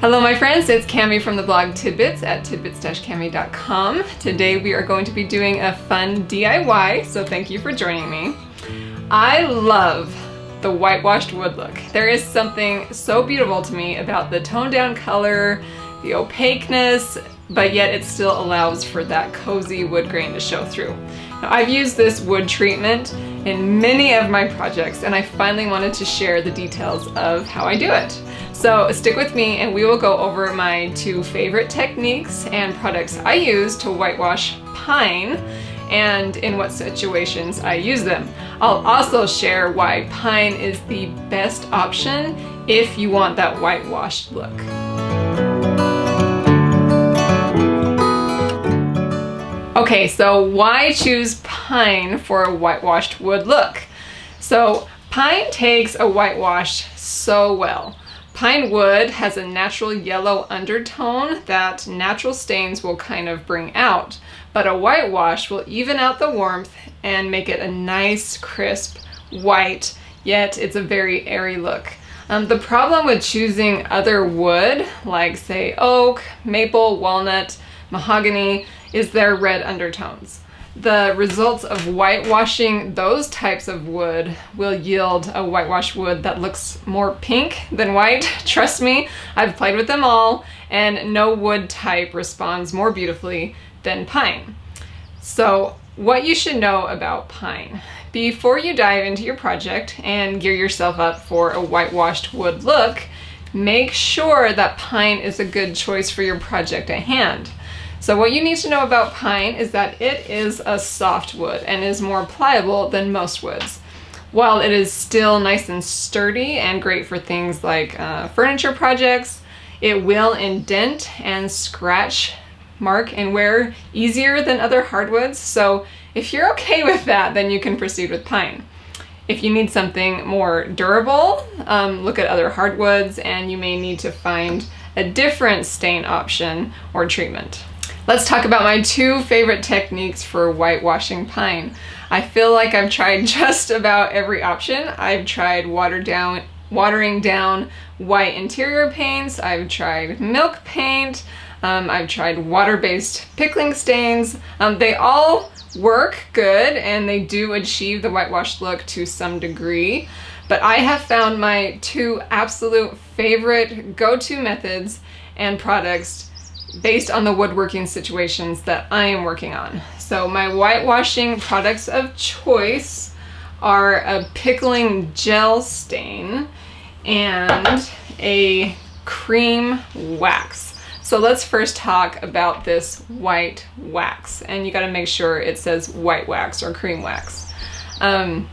Hello my friends, it's Cami from the blog Tidbits at tidbits-cami.com. Today we are going to be doing a fun DIY, so thank you for joining me. I love the whitewashed wood look. There is something so beautiful to me about the toned down color, the opaqueness, but yet it still allows for that cozy wood grain to show through. Now, I've used this wood treatment in many of my projects and I finally wanted to share the details of how I do it. So stick with me and we will go over my two favorite techniques and products I use to whitewash pine and in what situations I use them. I'll also share why pine is the best option if you want that whitewashed look. Okay, so why choose pine for a whitewashed wood look? So pine takes a whitewash so well. Pine wood has a natural yellow undertone that natural stains will kind of bring out, but a whitewash will even out the warmth and make it a nice, crisp white, yet it's a very airy look. The problem with choosing other wood, like say oak, maple, walnut, mahogany, is their red undertones. The results of whitewashing those types of wood will yield a whitewash wood that looks more pink than white. Trust me, I've played with them all, and no wood type responds more beautifully than pine. So, what you should know about pine. Before you dive into your project and gear yourself up for a whitewashed wood look, make sure that pine is a good choice for your project at hand. So what you need to know about pine is that it is a soft wood and is more pliable than most woods. While it is still nice and sturdy and great for things like furniture projects, it will indent and scratch, mark, and wear easier than other hardwoods. So if you're okay with that, then you can proceed with pine. If you need something more durable, look at other hardwoods and you may need to find a different stain option or treatment. Let's talk about my two favorite techniques for whitewashing pine. I feel like I've tried just about every option. I've tried watering down white interior paints, I've tried milk paint, I've tried water-based pickling stains. They all work good and they do achieve the whitewashed look to some degree, but I have found my two absolute favorite go-to methods and products based on the woodworking situations that I am working on. So my whitewashing products of choice are a Pickling Gel Stain and a Creme wax. So let's first talk about this white wax, and you got to make sure it says white wax or cream wax. There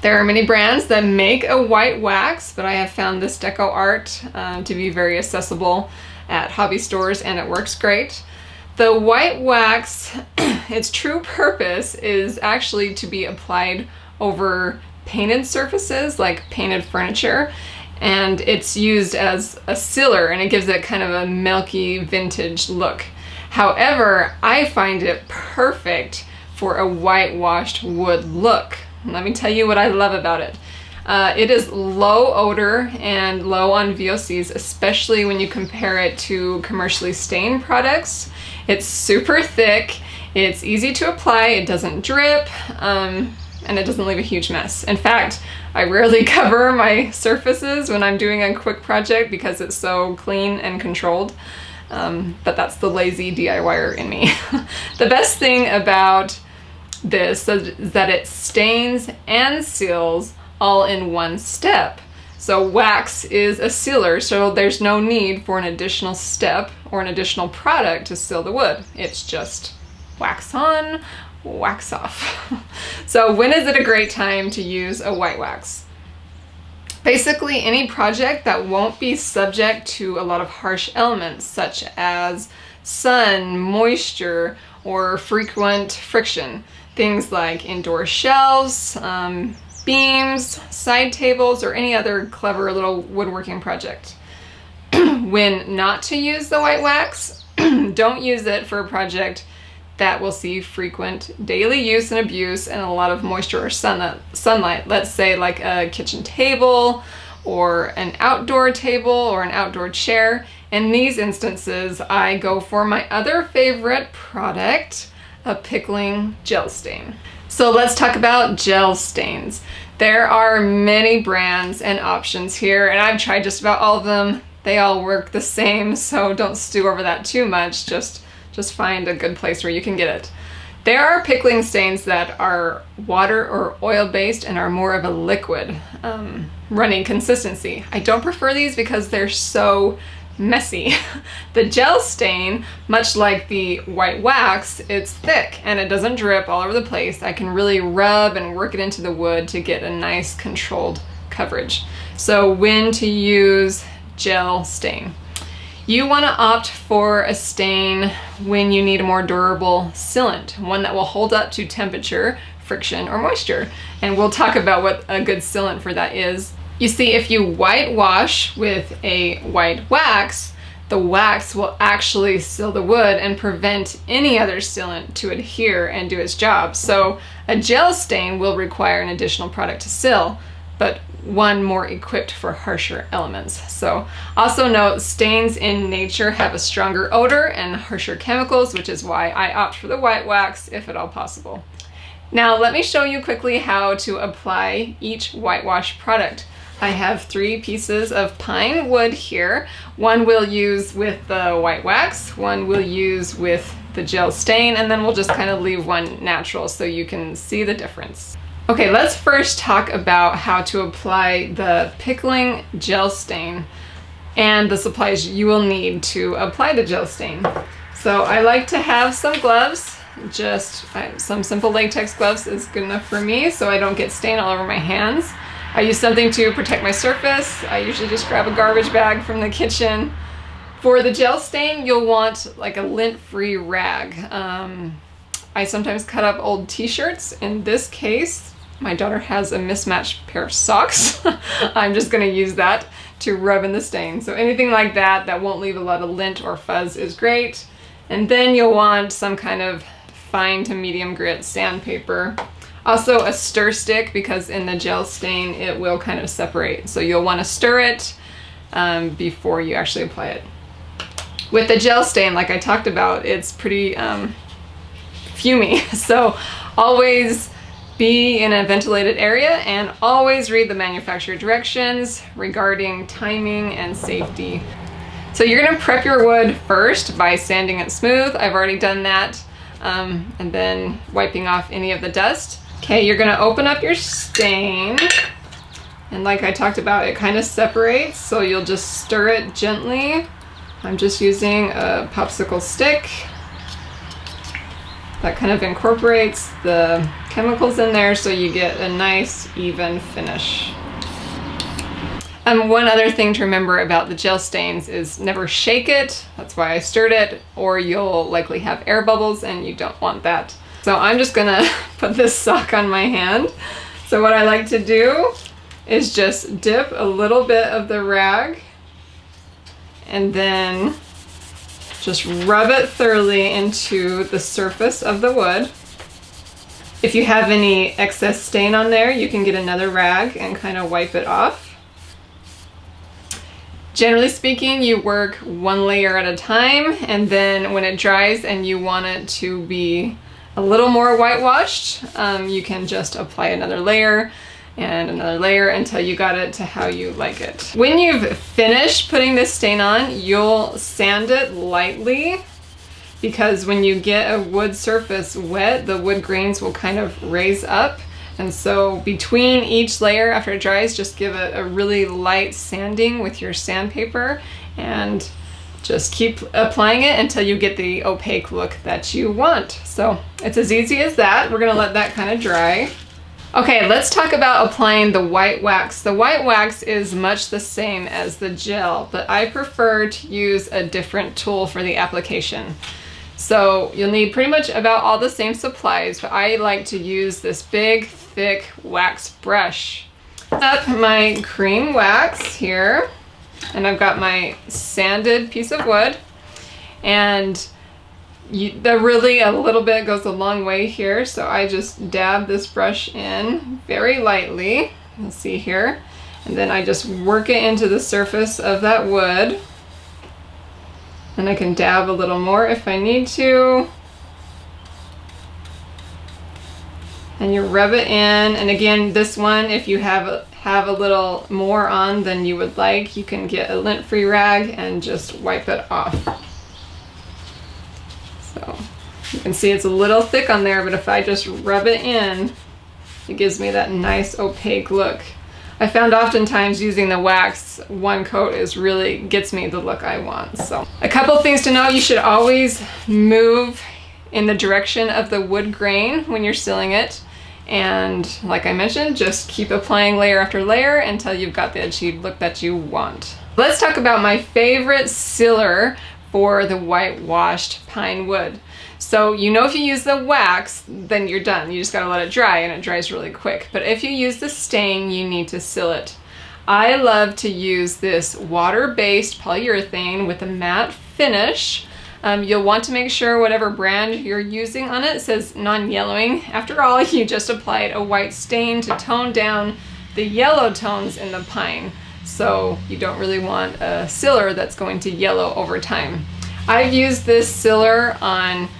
are many brands that make a white wax, but I have found this Deco Art to be very accessible at hobby stores and it works great. The white wax, its true purpose is actually to be applied over painted surfaces like painted furniture, and it's used as a sealer and it gives it kind of a milky vintage look. However, I find it perfect for a whitewashed wood look. Let me tell you what I love about it. It is low odor and low on VOCs, especially when you compare it to commercially stained products. It's super thick, it's easy to apply, it doesn't drip, and it doesn't leave a huge mess. In fact, I rarely cover my surfaces when I'm doing a quick project because it's so clean and controlled. But that's the lazy DIYer in me. The best thing about this is that it stains and seals all in one step. So wax is a sealer, so there's no need for an additional step or an additional product to seal the wood. It's just wax on, wax off. So when is it a great time to use a white wax? Basically any project that won't be subject to a lot of harsh elements such as sun, moisture, or frequent friction. Things like indoor shelves, beams, side tables, or any other clever little woodworking project. When not to use the white wax, don't use it for a project that will see frequent daily use and abuse and a lot of moisture or sunlight. Let's say like a kitchen table or an outdoor table or an outdoor chair. In these instances, I go for my other favorite product, a Pickling Gel Stain. So let's talk about gel stains. There are many brands and options here, and I've tried just about all of them. They all work the same, so don't stew over that too much. Just find a good place where you can get it. There are pickling stains that are water or oil based and are more of a liquid running consistency. I don't prefer these because they're so messy. The gel stain, much like the white wax, it's thick and it doesn't drip all over the place. I can really rub and work it into the wood to get a nice controlled coverage. So when to use gel stain? You want to opt for a stain when you need a more durable sealant, one that will hold up to temperature, friction, or moisture. And we'll talk about what a good sealant for that is. You see, if you whitewash with a white wax, the wax will actually seal the wood and prevent any other sealant to adhere and do its job. So a gel stain will require an additional product to seal, but one more equipped for harsher elements. So also note, stains in nature have a stronger odor and harsher chemicals, which is why I opt for the white wax if at all possible. Now let me show you quickly how to apply each whitewash product. I have 3 pieces of pine wood here. One we'll use with the white wax, one we'll use with the gel stain, and then we'll just kind of leave one natural so you can see the difference. Okay, let's first talk about how to apply the Pickling Gel Stain and the supplies you will need to apply the gel stain. So I like to have some gloves. Just some simple latex gloves is good enough for me so I don't get stain all over my hands. I use something to protect my surface. I usually just grab a garbage bag from the kitchen. For the gel stain, you'll want like a lint-free rag. I sometimes cut up old t-shirts. In this case, my daughter has a mismatched pair of socks. I'm just gonna use that to rub in the stain. So anything like that that won't leave a lot of lint or fuzz is great. And then you'll want some kind of fine to medium grit sandpaper. Also a stir stick, because in the gel stain it will kind of separate. So you'll want to stir it before you actually apply it. With the gel stain, like I talked about, it's pretty fumey. So always be in a ventilated area and always read the manufacturer directions regarding timing and safety. So you're going to prep your wood first by sanding it smooth. I've already done that. And then wiping off any of the dust. Okay, you're gonna open up your stain, and like I talked about, it kind of separates, so you'll just stir it gently. I'm just using a popsicle stick. That kind of incorporates the chemicals in there so you get a nice even finish. One other thing to remember about the gel stains is never shake it. That's why I stirred it, or you'll likely have air bubbles and you don't want that. So I'm just gonna put this sock on my hand. So what I like to do is just dip a little bit of the rag and then just rub it thoroughly into the surface of the wood. If you have any excess stain on there, you can get another rag and kind of wipe it off. Generally speaking, you work one layer at a time, and then when it dries and you want it to be a little more whitewashed, you can just apply another layer and another layer until you got it to how you like it. When you've finished putting this stain on, you'll sand it lightly, because when you get a wood surface wet, the wood grains will kind of raise up. And so between each layer after it dries, just give it a really light sanding with your sandpaper and just keep applying it until you get the opaque look that you want. So it's as easy as that. We're gonna let that kind of dry. Okay, let's talk about applying the white wax. The white wax is much the same as the gel, but I prefer to use a different tool for the application. So you'll need pretty much about all the same supplies, but I like to use this big, thick wax brush. Up my cream wax here, and I've got my sanded piece of wood, and really a little bit goes a long way here, so I just dab this brush in very lightly. You'll see here, And then I just work it into the surface of that wood. And I can dab a little more if I need to. And you rub it in, and again, this one, if you have a little more on than you would like, you can get a lint-free rag and just wipe it off. So you can see it's a little thick on there, but if I just rub it in, it gives me that nice opaque look. I found oftentimes using the wax, one coat really gets me the look I want. So a couple things to know: you should always move in the direction of the wood grain when you're sealing it. And like I mentioned, just keep applying layer after layer until you've got the achieved look that you want. Let's talk about my favorite sealer for the whitewashed pine wood. So you know, if you use the wax, then you're done. You just gotta let it dry, and it dries really quick. But if you use the stain, you need to seal it. I love to use this water-based polyurethane with a matte finish. You'll want to make sure whatever brand you're using on it says non-yellowing. After all, you just applied a white stain to tone down the yellow tones in the pine. So you don't really want a sealer that's going to yellow over time. I've used this sealer on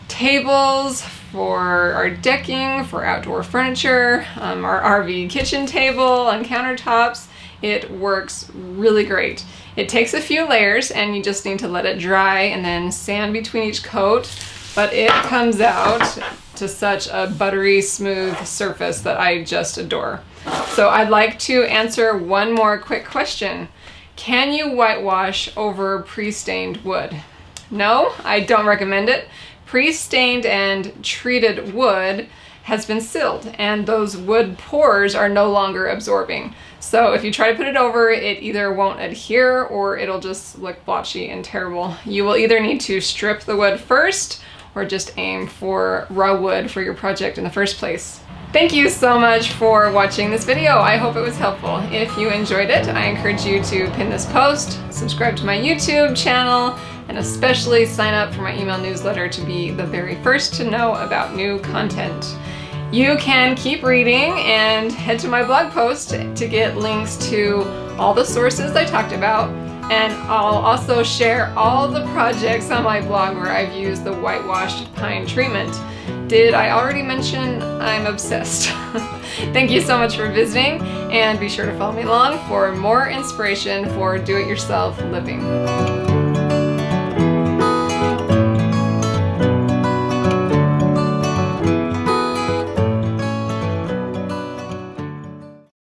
tables, for our decking, for outdoor furniture, our RV kitchen table, on countertops. It works really great. It takes a few layers, and you just need to let it dry and then sand between each coat, but it comes out to such a buttery smooth surface that I just adore. So I'd like to answer one more quick question. Can you whitewash over pre-stained wood? No, I don't recommend it. Pre-stained and treated wood has been sealed, and those wood pores are no longer absorbing. So if you try to put it over, it either won't adhere or it'll just look blotchy and terrible. You will either need to strip the wood first or just aim for raw wood for your project in the first place. Thank you so much for watching this video. I hope it was helpful. If you enjoyed it, I encourage you to pin this post, subscribe to my YouTube channel, and especially sign up for my email newsletter to be the very first to know about new content. You can keep reading and head to my blog post to get links to all the sources I talked about, and I'll also share all the projects on my blog where I've used the whitewashed pine treatment. Did I already mention I'm obsessed? Thank you so much for visiting, and be sure to follow me along for more inspiration for do-it-yourself living.